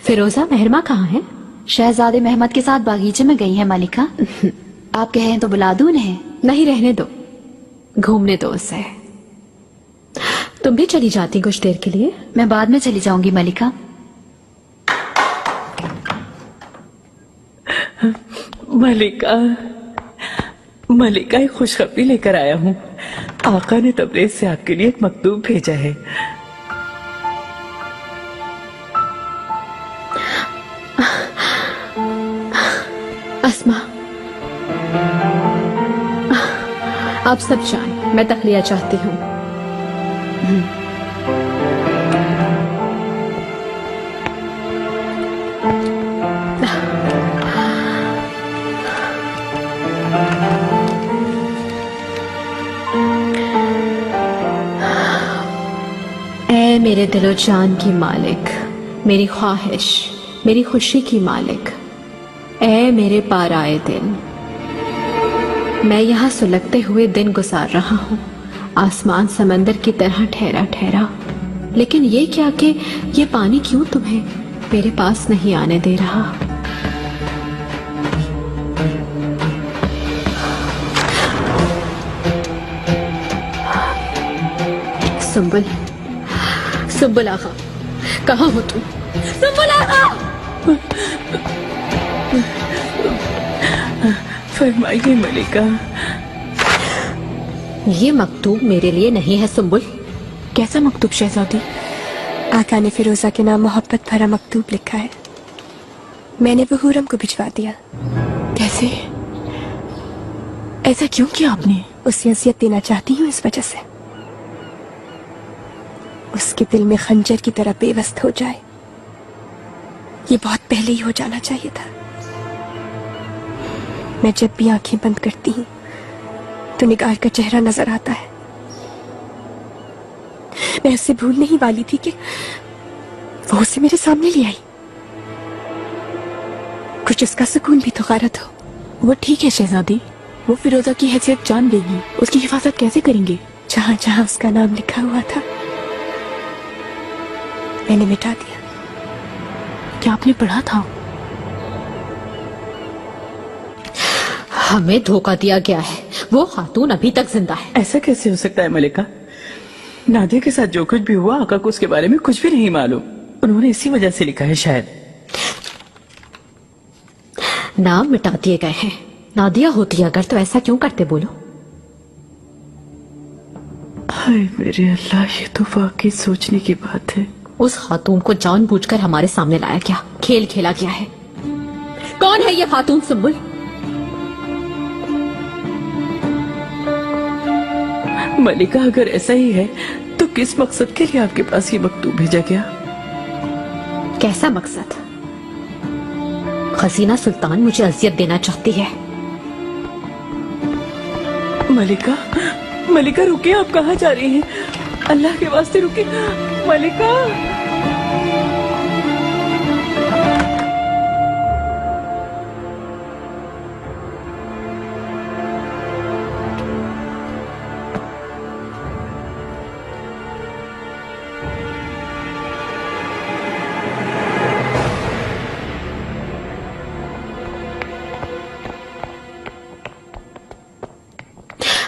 फिरोजा मेहरमा कहाँ है? शहजादे मेहमद के साथ बागीचे में गई है मालिका। आप कहें तो बुला दूं उन्हें? नहीं, रहने दो, घूमने दो उसे। तुम भी चली जाती कुछ देर के लिए? मैं बाद में चली जाऊंगी मालिका। मलिका, मलिका एक खुशखबरी लेकर आया हूँ। आका ने तबरेज से आपके लिए एक मकतूब भेजा है। अस्मा, आप सब जाएं, मैं तखलिया चाहती हूँ। ऐ मेरे दिलो जान की मालिक, मेरी ख्वाहिश, मेरी खुशी की मालिक, ऐ मेरे पार आए दिन, मैं यहाँ सुलगते हुए दिन गुजार रहा हूँ। आसमान समंदर की तरह ठहरा ठहरा, लेकिन ये क्या कि ये पानी क्यों तुम्हें मेरे पास नहीं आने दे रहा? सुंबुल, सुंबुल आगा, कहाँ हो तुम? सुंबुल आगा! फरमाइए मलिका। ये मकतूब मेरे लिए नहीं है सुंबुल। कैसा मकतूब शहजादी? आका ने फिरोजा के नाम मोहब्बत भरा मकतूब लिखा है। मैंने वो हुरम को भिजवा दिया। कैसे? ऐसा क्यों किया आपने? उसे अज़ियत देना चाहती हूँ इस वजह से उसके दिल में खंजर की तरह बेवस्त हो जाए। ये बहुत पहले ही हो जाना चाहिए था। मैं जब भी आंखें बंद करती हूँ तो निगार का चेहरा नजर आता है। मैं उससे भूलने ही वाली थी कि वो उसे मेरे सामने ले आई। कुछ उसका सुकून भी तो गारत हो। वो ठीक है शहजादी, वो फिरोजा की हैसियत जान लेगी। उसकी हिफाजत कैसे करेंगे? जहां जहां उसका नाम लिखा हुआ था मैंने मिटा दिया। क्या आपने पढ़ा था? हमें धोखा दिया गया है, वो खातून अभी तक जिंदा है। ऐसा कैसे हो सकता है मलिका? नादिया के साथ जो कुछ भी हुआ, आका को उसके बारे में कुछ भी नहीं मालूम। उन्होंने इसी वजह से लिखा है शायद। नाम मिटा दिए गए हैं। नादिया होती अगर तो ऐसा क्यों करते बोलो? हाय मेरे अल्लाह, ये तो वाकई सोचने की बात है। उस खातून को जानबूझकर हमारे सामने लाया गया, खेल खेला गया है। कौन है ये खातून सुंबुल? मलिका, अगर ऐसा ही है तो किस मकसद के लिए आपके पास ये मकतूब भेजा गया? कैसा मकसद? हसीना सुल्तान मुझे अजियत देना चाहती है। मलिका, मलिका रुकिए, आप कहाँ जा रही हैं? अल्लाह के वास्ते रुकिए मलिका।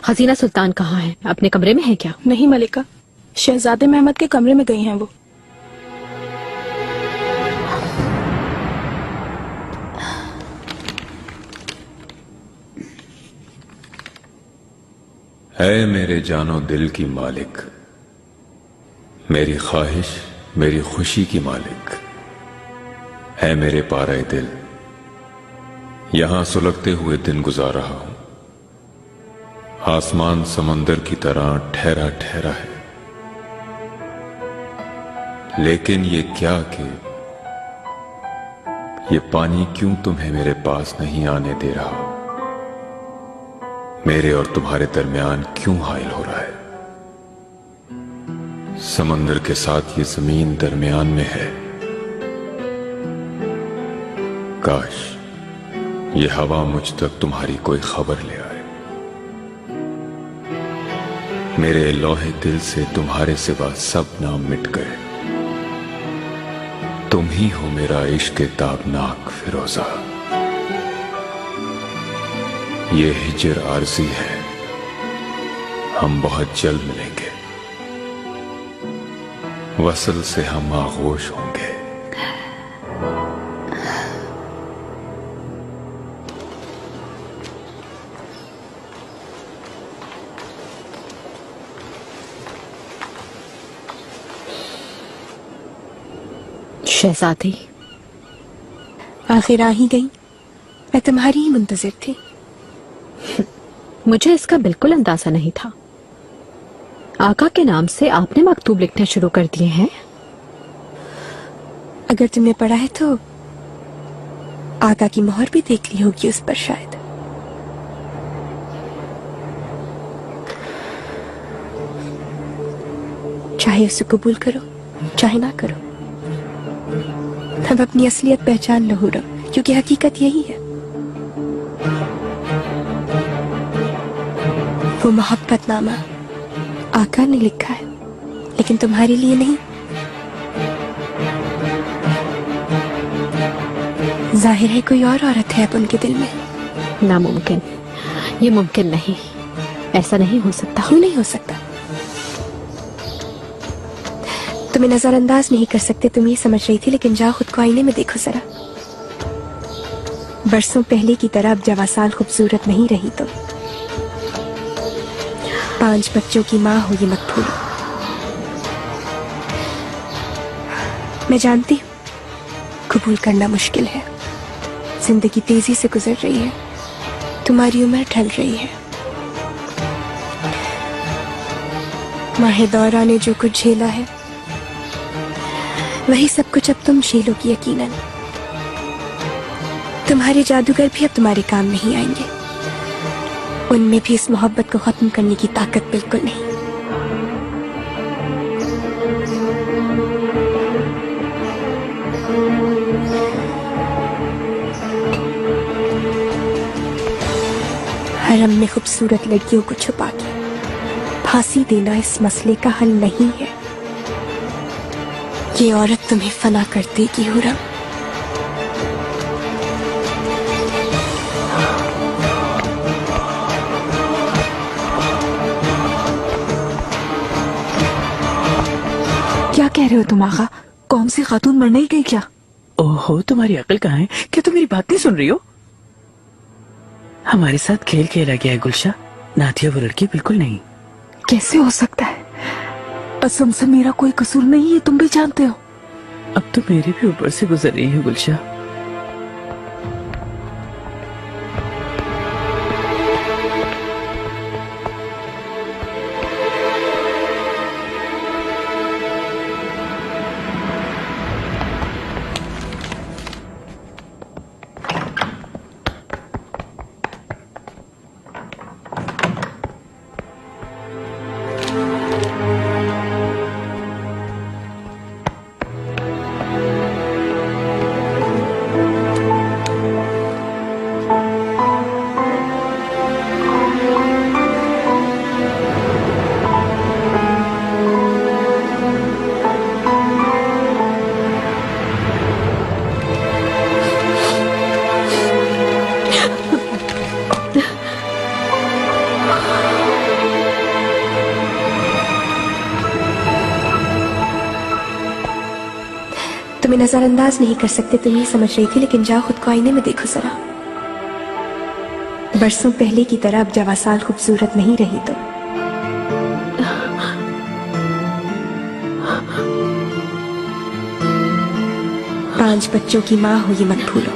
हसीना सुल्तान कहाँ है? अपने कमरे में है क्या? नहीं मलिका, शहजादे मेहमद के कमरे में गई हैं वो। है मेरे जानो दिल की मालिक, मेरी ख्वाहिश मेरी खुशी की मालिक, है मेरे पारे दिल, यहां सुलगते हुए दिन गुजार रहा हूं। आसमान समंदर की तरह ठहरा ठहरा है, लेकिन ये क्या कि ये पानी क्यों तुम्हें मेरे पास नहीं आने दे रहा? मेरे और तुम्हारे दरमियान क्यों हाइल हो रहा है? समंदर के साथ ये जमीन दरमियान में है। काश ये हवा मुझ तक तुम्हारी कोई खबर ले आए। मेरे लोहे दिल से तुम्हारे सिवा सब नाम मिट गए। तुम ही हो मेरा इश्क ताबनाक फिरोजा। ये हिजर आरज़ी है, हम बहुत जल्द मिलेंगे। वसल से हम आगोश होंगे। शहजादी, आखिर आ ही गई। मैं तुम्हारी ही मुंतजिर थी। मुझे इसका बिल्कुल अंदाजा नहीं था। आका के नाम से आपने मकतूब लिखने शुरू कर दिए हैं। अगर तुमने पढ़ा है तो आका की मोहर भी देख ली होगी उस पर शायद। चाहे उसे कबूल करो चाहे ना करो, अब अपनी असलियत पहचान लो हुर्रम, क्योंकि हकीकत यही है। वो मोहब्बतनामा आका ने लिखा है, लेकिन तुम्हारे लिए नहीं। जाहिर है कोई और औरत है अब उनके दिल में। नामुमकिन, ये मुमकिन नहीं। ऐसा नहीं हो सकता। क्यों नहीं हो सकता? तुम्हें नजरअंदाज नहीं कर सकते, तुम ये समझ रही थी, लेकिन जाओ खुद को आईने में देखो जरा। बरसों पहले की तरह अब जवासाल खूबसूरत नहीं रही तो 5 बच्चों की माँ हो ये मत भूलो। मैं जानती हूँ कबूल करना मुश्किल है। जिंदगी तेजी से गुजर रही है, तुम्हारी उम्र ढल रही है। माहे दौरा ने जो कुछ झेला है वही सब कुछ अब तुम झेलोगी यकीनन। तुम्हारे जादूगर भी अब तुम्हारे काम नहीं आएंगे। उनमें भी इस मोहब्बत को खत्म करने की ताकत बिल्कुल नहीं। हरम में खूबसूरत लड़कियों को छुपा के फांसी देना इस मसले का हल नहीं है। ये औरत तुम्हें फना कर देगी हुर्रम। क्या कह रहे हो तुम आगा? कौन सी खातून मर नहीं गई क्या? ओहो, तुम्हारी अकल कहाँ है? क्या तुम मेरी बात नहीं सुन रही हो? हमारे साथ खेल खेला गया है गुलशा। नाथिया वो लड़की बिल्कुल नहीं। कैसे हो सकता है? कसम से मेरा कोई कसूर नहीं है, तुम भी जानते हो। अब तो मेरे भी ऊपर से गुजर रही है गुलशा। तुम्हें नजरअंदाज नहीं कर सकते, तुम ये समझ रही थी, लेकिन जाओ खुद को आईने में देखो जरा। बरसों पहले की तरह अब जवासाल खूबसूरत नहीं रही तो 5 बच्चों की माँ हो ये मत भूलो।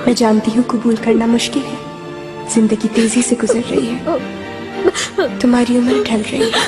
मैं जानती हूँ कबूल करना मुश्किल है। जिंदगी तेजी से गुजर रही है, तुम्हारी उम्र ढल रही है।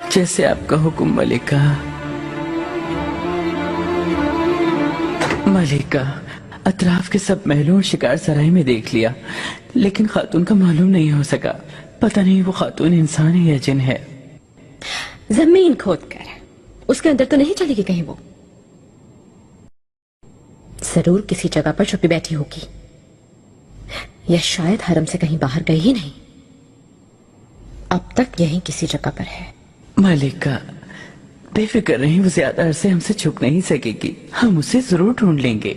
जैसे आपका हुक्म मलिका। मलिका, अतराफ के सब महलों और शिकार सराय में देख लिया, लेकिन खातून का मालूम नहीं हो सका। पता नहीं वो खातून इंसान है या जिन है। जमीन खोद कर उसके अंदर तो नहीं चलेगी कहीं वो। जरूर किसी जगह पर छुपी बैठी होगी, या शायद हरम से कहीं बाहर गई ही नहीं, अब तक यहीं किसी जगह पर है। मलिका, बेफिक्र रही, वो ज्यादा अरसे हमसे छुप नहीं सकेगी। हम उसे जरूर ढूंढ लेंगे।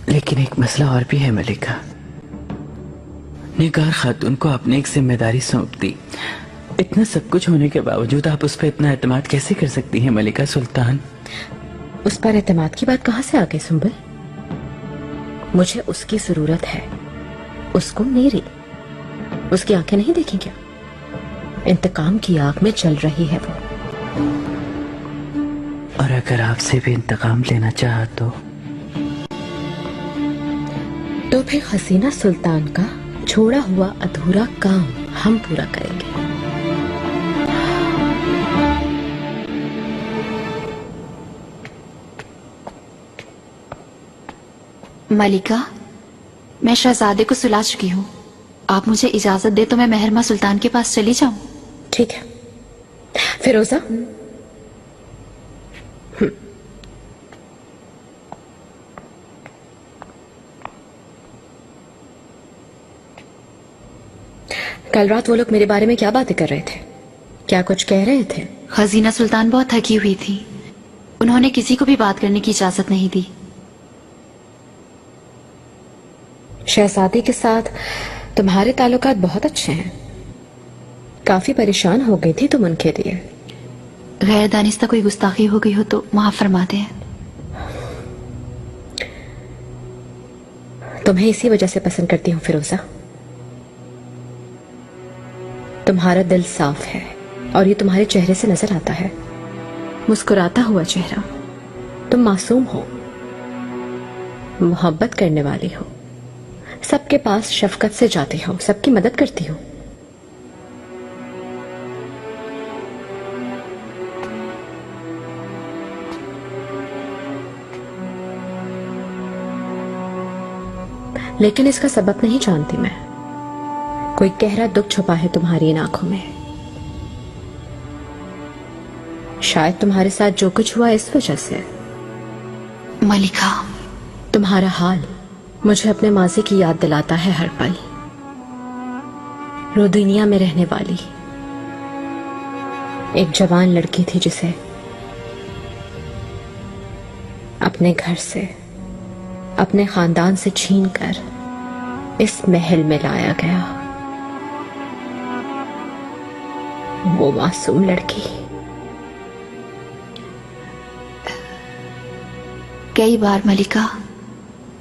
लेकिन एक मसला और भी है मलिका। निगार खातून को आपने एक जिम्मेदारी सौंप दी। इतना सब कुछ होने के बावजूद आप उस पर इतना एतमाद कैसे कर सकती हैं मलिका सुल्तान? उस पर एतमाद की बात कहां से आ गई सुंबल? मुझे उसकी जरूरत है, उसको मेरी। उसकी आंखें नहीं देखी क्या? इंतकाम की आग में चल रही है वो। और अगर आपसे भी इंतकाम लेना चाहा तो फिर हसीना सुल्तान का छोड़ा हुआ अधूरा काम हम पूरा करेंगे। मलिका, मैं शहजादे को सुला चुकी हूँ। आप मुझे इजाजत दे तो मैं मेहरमा सुल्तान के पास चली जाऊं। ठीक है फिरोजा। कल रात वो लोग मेरे बारे में क्या बातें कर रहे थे? क्या कुछ कह रहे थे? हसीना सुल्तान बहुत थकी हुई थी, उन्होंने किसी को भी बात करने की इजाजत नहीं दी। शहजादी के साथ तुम्हारे ताल्लुकात बहुत अच्छे हैं। काफी परेशान हो गई थी तुम उनके लिए। गैर दानिस्ता कोई गुस्ताखी हो गई हो तो माफ फरमाते हैं। तुम्हें इसी वजह से पसंद करती हूँ फिरोजा। तुम्हारा दिल साफ है और ये तुम्हारे चेहरे से नजर आता है। मुस्कुराता हुआ चेहरा। तुम मासूम हो, मोहब्बत करने वाली हो, सबके पास शफकत से जाती हो, सबकी मदद करती हो। लेकिन इसका सबब नहीं जानती मैं। कोई गहरा दुख छुपा है तुम्हारी इन आंखों में। शायद तुम्हारे साथ जो कुछ हुआ इस वजह से। मलिका, तुम्हारा हाल मुझे अपने माजी की याद दिलाता है हर पल। रोदुनिया में रहने वाली एक जवान लड़की थी जिसे अपने घर से, अपने खानदान से छीनकर इस महल में लाया गया। वो मासूम लड़की। कई बार मलिका,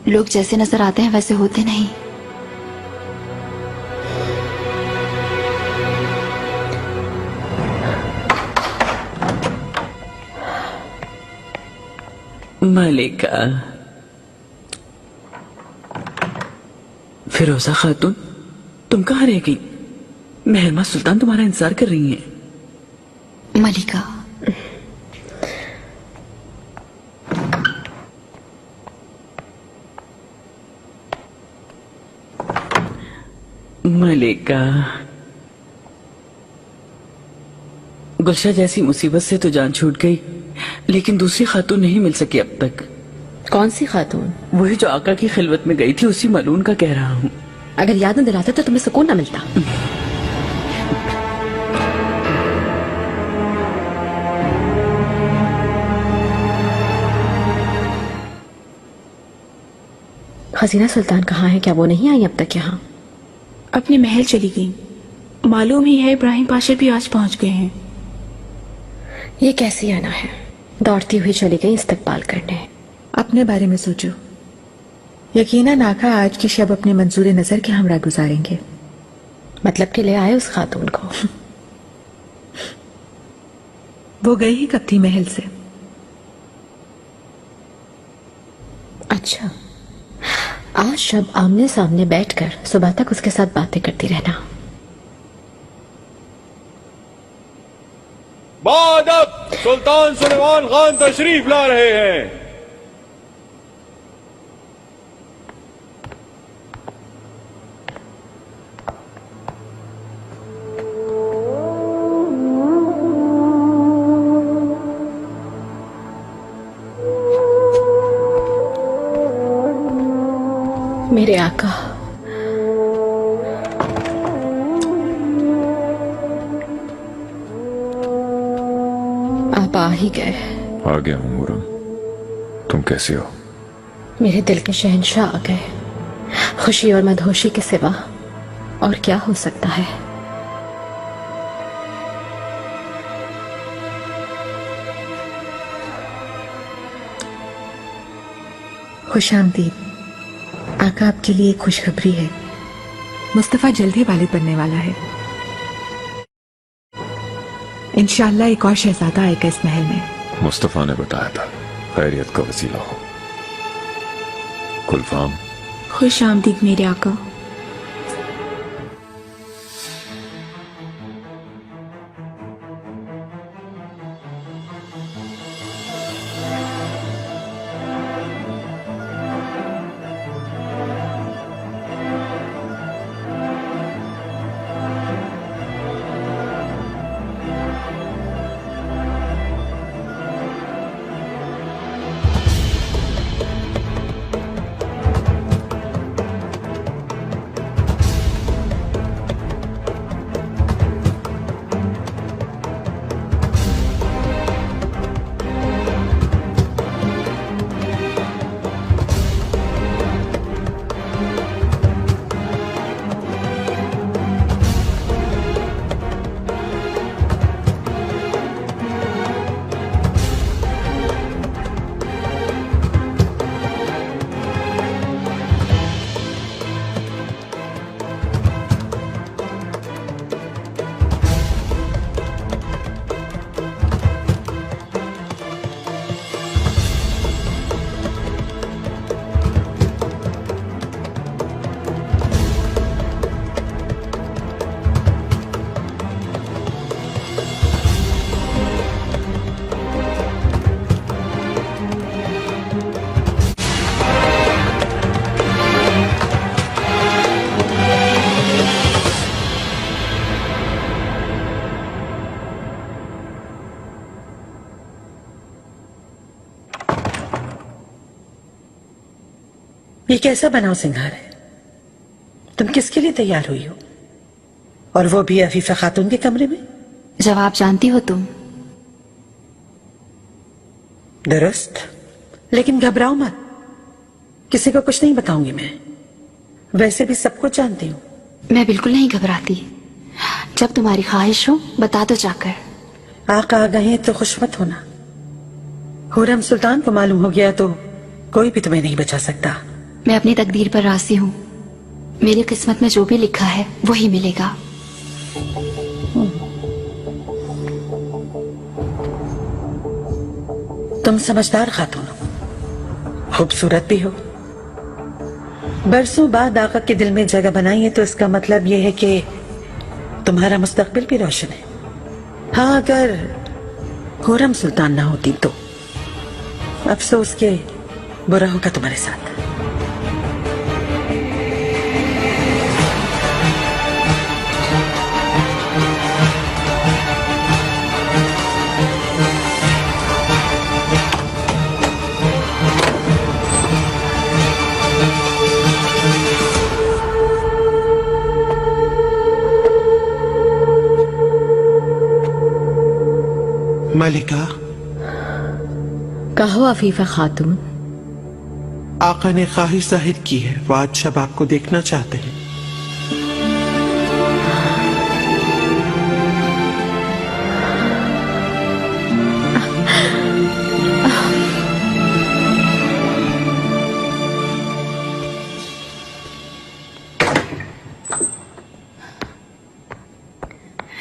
लोग जैसे नजर आते हैं वैसे होते नहीं। मलिका, फिरोजा खातून, तुम कहाँ रह गई? मेहरमा सुल्तान तुम्हारा इंतजार कर रही हैं। मलिका, मलिका, गुलशा जैसी मुसीबत से तो जान छूट गई, लेकिन दूसरी खातून नहीं मिल सकी अब तक। कौन सी खातून? वही जो आका की खिलवत में गई थी, उसी मलून का कह रहा हूँ। अगर याद न दिलाते तो तुम्हें सुकून न मिलता। हसीना सुल्तान कहाँ है? क्या वो नहीं आई अब तक यहाँ? अपने महल चली गई। मालूम ही है इब्राहिम पाशा भी आज पहुंच गए हैं। ये कैसी आना है? दौड़ती हुई चली गई इस्तकबाल करने। अपने बारे में सोचो। यकीनन आका आज की शब अपने मंजूर नजर के हमरा गुजारेंगे। मतलब के ले आए उस खातून को? वो गई ही कब थी महल से। अच्छा, आज शब आमने सामने बैठकर सुबह तक उसके साथ बातें करती रहना। बाद अब सुल्तान सुलेमान खान तशरीफ ला रहे हैं। मेरे आका, आप आ ही गए। आ गया हूं मुरम, तुम कैसे हो? मेरे दिल के शहंशाह आ गए। खुशी और मदहोशी के सिवा और क्या हो सकता है? खुश आमदीद। आका आपके लिए एक खुशखबरी है। मुस्तफा जल्द ही वालिद बनने वाला है। इंशाअल्लाह एक और शहजादा आएगा इस महल में। मुस्तफा ने बताया था, खैरियत का वसीला हो। कुलफाम। खुश आमदीद मेरे आका। ये कैसा बनाओ सिंगार है? तुम किसके लिए तैयार हुई हो? और वो भी अफीफा खातून के कमरे में? जवाब जानती हो तुम। दुरुस्त, लेकिन घबराओ मत, किसी को कुछ नहीं बताऊंगी मैं। वैसे भी सब कुछ जानती हूँ। मैं बिल्कुल नहीं घबराती। जब तुम्हारी ख्वाहिश हो बता दो जाकर। आका आ गए तो खुश मत होना। खुर्रम सुल्तान को मालूम हो गया तो कोई भी तुम्हें नहीं बचा सकता। मैं अपनी तकदीर पर राजी हूँ। मेरी किस्मत में जो भी लिखा है वही मिलेगा। तुम समझदार खातून हो, खूबसूरत भी हो। बरसों बाद आका के दिल में जगह बनाई है तो इसका मतलब यह है कि तुम्हारा मुस्तकबिल भी रोशन है। हाँ, अगर खुर्रम सुल्तान ना होती तो अफसोस के बुरा होगा तुम्हारे साथ। मलिका। कहो अफीफा खातून। आका ने ख्वाहिश जाहिर की है, वो आज शब आपको देखना चाहते हैं।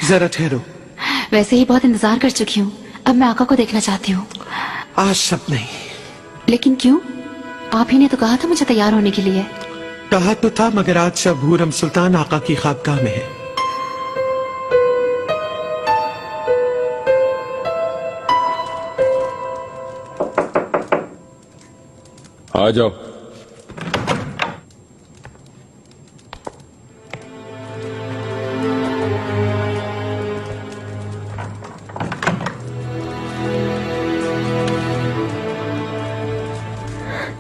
जरा ठहरो। वैसे ही बहुत इंतजार कर चुकी हूँ, अब मैं आका को देखना चाहती हूँ। आज सब नहीं। लेकिन क्यों? आप ही ने तो कहा था मुझे तैयार होने के लिए। कहा तो था, मगर आज सब हुरम सुल्तान आका की खाबगाह में है। आ जाओ।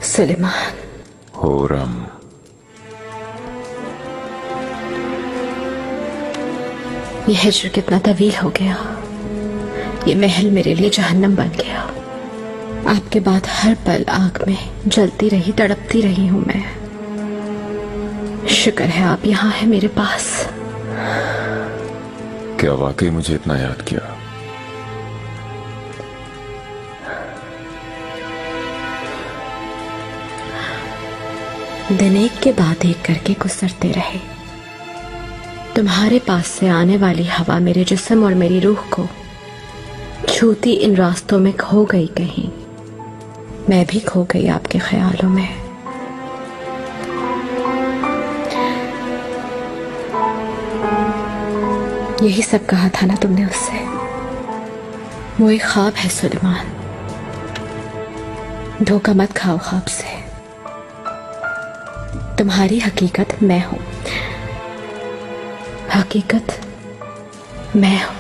सुलेमान। हुरम। ये हिज्र कितना तवील हो गया। ये महल मेरे लिए जहन्नम बन गया। आपके बाद हर पल आग में जलती रही, तड़पती रही हूं मैं। शुक्र है आप यहाँ हैं मेरे पास। क्या वाकई मुझे इतना याद किया? दिन एक के बाद एक करके गुजरते रहे। तुम्हारे पास से आने वाली हवा मेरे जिस्म और मेरी रूह को छूती इन रास्तों में खो गई कहीं। मैं भी खो गई आपके ख्यालों में। यही सब कहा था ना तुमने उससे। वो एक ख्वाब है सुलेमान, धोखा मत खाओ ख्वाब से। तुम्हारी हकीकत मैं हूं, हकीकत मैं हूं।